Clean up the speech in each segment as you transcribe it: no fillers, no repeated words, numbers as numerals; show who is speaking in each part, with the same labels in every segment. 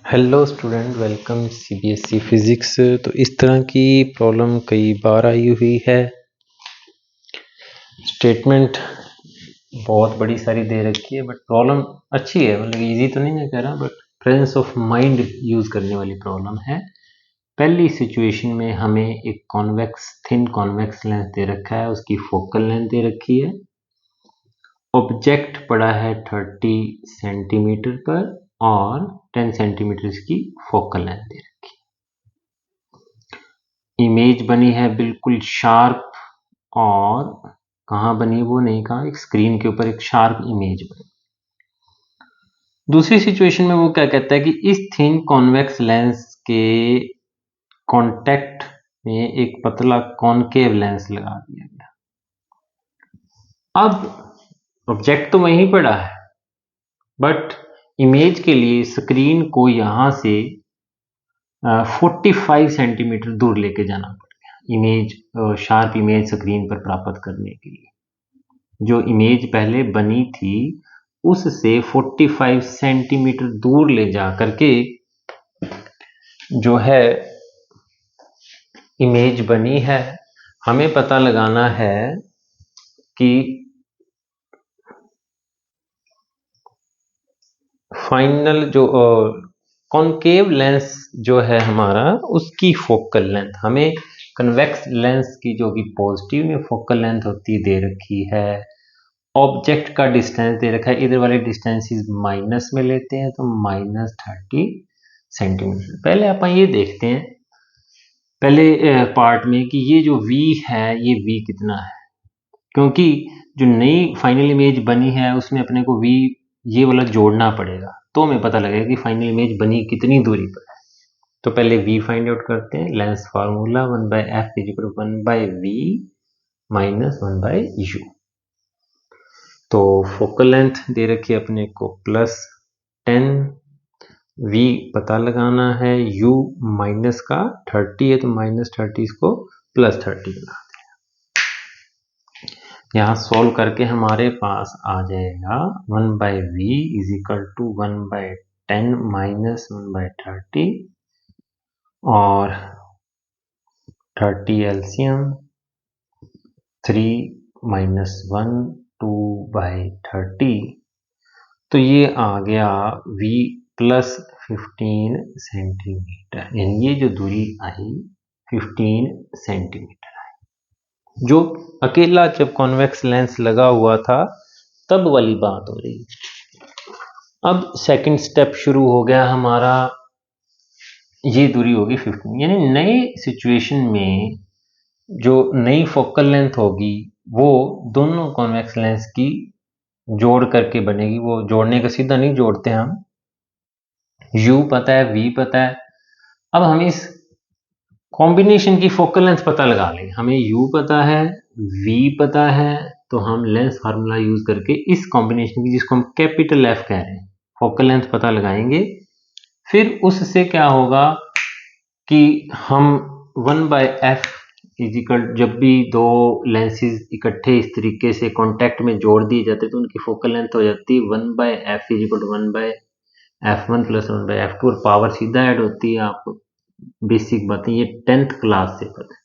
Speaker 1: Hello student, welcome CBSE physics. तो इस तरह की प्रॉब्लम कई बार आई हुई है। स्टेटमेंट बहुत बड़ी सारी दे रखी है, बट प्रॉब्लम अच्छी है। मतलब इजी तो नहीं मैं कह रहा, but presence of mind use करने वाली प्रॉब्लम है। पहली सिचुएशन में हमें एक थिन कॉन्वेक्स लेंस दे रखा है, उसकी फोकल लेंथ दे रखी है। ऑब्जेक्ट पड़ा है 30 सेंटीमीटर पर और 10 सेंटीमीटर की फोकल लेंथ दे रखी है। इमेज बनी है बिल्कुल शार्प, और कहाँ बनी वो नहीं कहा, एक स्क्रीन के ऊपर एक शार्प इमेज बनी। दूसरी सिचुएशन में वो क्या कहता है कि इस थिन कॉन्वेक्स लेंस के कांटेक्ट में एक पतला कॉनकेव लेंस लगा दिया गया। अब ऑब्जेक्ट तो वहीं पड़ा है, बट इमेज के लिए स्क्रीन को यहां से 45 सेंटीमीटर दूर लेके जाना पड़ गया इमेज, शार्प इमेज स्क्रीन पर प्राप्त करने के लिए। जो इमेज पहले बनी थी उससे 45 सेंटीमीटर दूर ले जा करके जो है इमेज बनी है। हमें पता लगाना है कि फाइनल जो कॉनकेव लेंस जो है हमारा, उसकी फोकल लेंथ हमें कन्वेक्स लेंस की जो कि पॉजिटिव में फोकल लेंथ होती दे रखी है। ऑब्जेक्ट का डिस्टेंस दे रखा है, इधर वाले डिस्टेंसेस माइनस में लेते हैं तो -30 सेंटीमीटर। पहले आप ये देखते हैं पहले पार्ट में कि ये जो v है ये v कितना है, क्योंकि जो नई फाइनल इमेज बनी है उसमें अपने को v ये वाला जोड़ना पड़ेगा, तो हमें पता लगेगा कि फाइनल इमेज बनी कितनी दूरी पर है। तो पहले v फाइंड आउट करते हैं। Lens formula 1/f = 1/v - 1/u। तो फोकल लेंथ दे रखी है अपने को +10, v पता लगाना है, u माइनस का 30 है तो -30 इसको +30 बना देगा। यहाँ सॉल्व करके हमारे पास आ जाएगा 1/v = 1/10 - 1/30 और 30 एलसीएम 3 - 1 2/30। तो ये आ गया v +15 सेंटीमीटर, यानी ये जो दूरी आई 15 सेंटीमीटर आई, जो अकेला जब कॉन्वेक्स लेंस लगा हुआ था तब वाली बात हो रही। अब सेकंड स्टेप शुरू हो गया हमारा, ये दूरी होगी 15, यानी नए सिचुएशन में जो नई फोकल लेंथ होगी वो दोनों कॉन्वेक्स लेंस की जोड़ करके बनेगी। वो जोड़ने का सीधा नहीं जोड़ते हम, u पता है, v पता है। अब हम इस कॉम्बिनेशन की फोकल लेंथ पता लगा लें। हमें u पता है, v पता है, तो हम लेंस फार्मूला यूज करके इस कॉम्बिनेशन की, जिसको हम कैपिटल F कह रहे हैं, फोकल लेंथ पता लगाएंगे। फिर उससे क्या होगा कि हम 1/f जब भी दो लेंसेज इकट्ठे इस तरीके से कांटेक्ट में जोड़ दिए जाते तो उनकी फोकल लेंथ हो जाती है 1/f = 1/f1 + 1/f2, और पावर सीधा ऐड होती है। आपको बेसिक बातें ये 10th क्लास से पता है।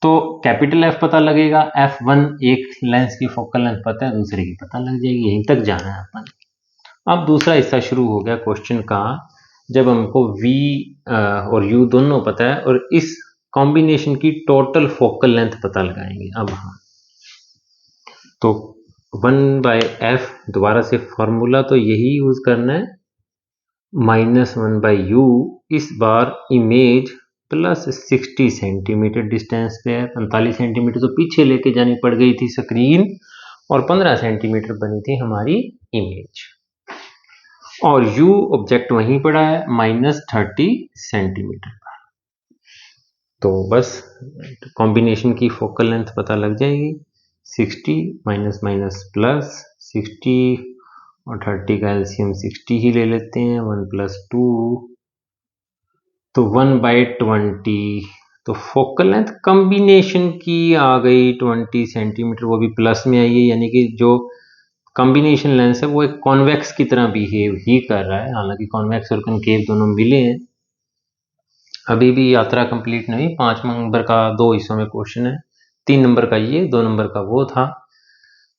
Speaker 1: तो कैपिटल F पता लगेगा, f1 एक लेंस की फोकल लेंथ पता है, दूसरे की पता लग जाएगी। यहीं तक जाना है अपन। अब दूसरा हिस्सा शुरू हो गया क्वेश्चन का, जब हमको v और u दोनों पता है और इस कॉम्बिनेशन की टोटल फोकल लेंथ पता लगाएंगे। अब हाँ, तो 1/f दोबारा से फॉर्मूला तो यही यूज करना है, -1/u। इस बार इमेज +60 सेंटीमीटर डिस्टेंस पे है। 45 सेंटीमीटर तो पीछे लेके जानी पड़ गई थी स्क्रीन, और 15 सेंटीमीटर बनी थी हमारी इमेज, और u ऑब्जेक्ट वहीं पड़ा है -30 सेंटीमीटर पर। तो बस कॉम्बिनेशन की फोकल लेंथ पता लग जाएगी। 60 - +60 और 30 का एलसीएम 60 ही ले लेते हैं, 1 + 2 तो 1/20। तो फोकल लेंथ कॉम्बिनेशन की आ गई 20 सेंटीमीटर, वो भी प्लस में आई है, यानी कि जो कॉम्बिनेशन लेंस है वो एक कॉन्वेक्स की तरह बिहेव ही कर रहा है, हालांकि कॉन्वेक्स और कॉन्केव दोनों मिले हैं। अभी भी यात्रा कंप्लीट नहीं, 5 नंबर का 2 हिस्सों में क्वेश्चन है, 3 नंबर का ये, 2 नंबर का वो था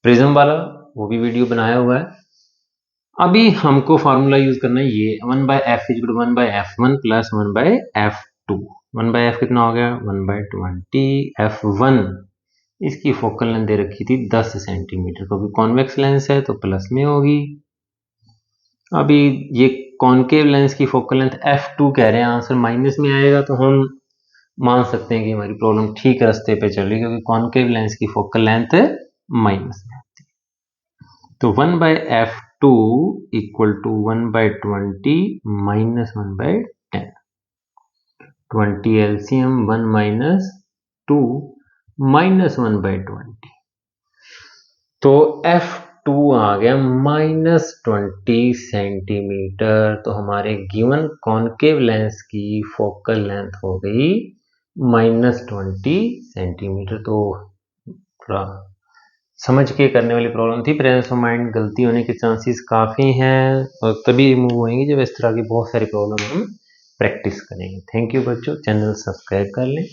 Speaker 1: प्रिज्म वाला, वो भी वीडियो बनाया हुआ है। अभी हमको फार्मूला यूज करना है ये 1/f is 1/f1 plus 1/f2। 1/f कितना हो गया 1/20, f1 इसकी फोकल लेंथ दे रखी थी 10 सेंटीमीटर, क्योंकि कॉन्वेक्स लेंस है तो प्लस में होगी। अभी ये कॉन्केव लेंस की फोकल लेंथ f2 कह रहे हैं, आंसर माइनस में आएगा तो हम मान सकते हैं कि हमारी प्रॉब्लम ठीक रास्ते पे चल रही है, क्योंकि कॉन्केव लेंस की फोकल लेंथ माइनस में आती है। तो 1/f2 equal to 1/20 minus 1/10। 20 LCM 1 minus 2 minus 1/20, तो f2 आ गया -20 सेंटीमीटर। तो हमारे गिवन कॉन्केव लेंस की फोकल लेंथ हो गई -20 सेंटीमीटर। तो थोड़ा समझ के करने वाली प्रॉब्लम थी, प्रेजेंस ऑफ माइंड गलती होने के चांसेस काफ़ी हैं और तभी रिमूव होंगी जब इस तरह की बहुत सारी प्रॉब्लम हम प्रैक्टिस करेंगे। थैंक यू बच्चों, चैनल सब्सक्राइब कर लें।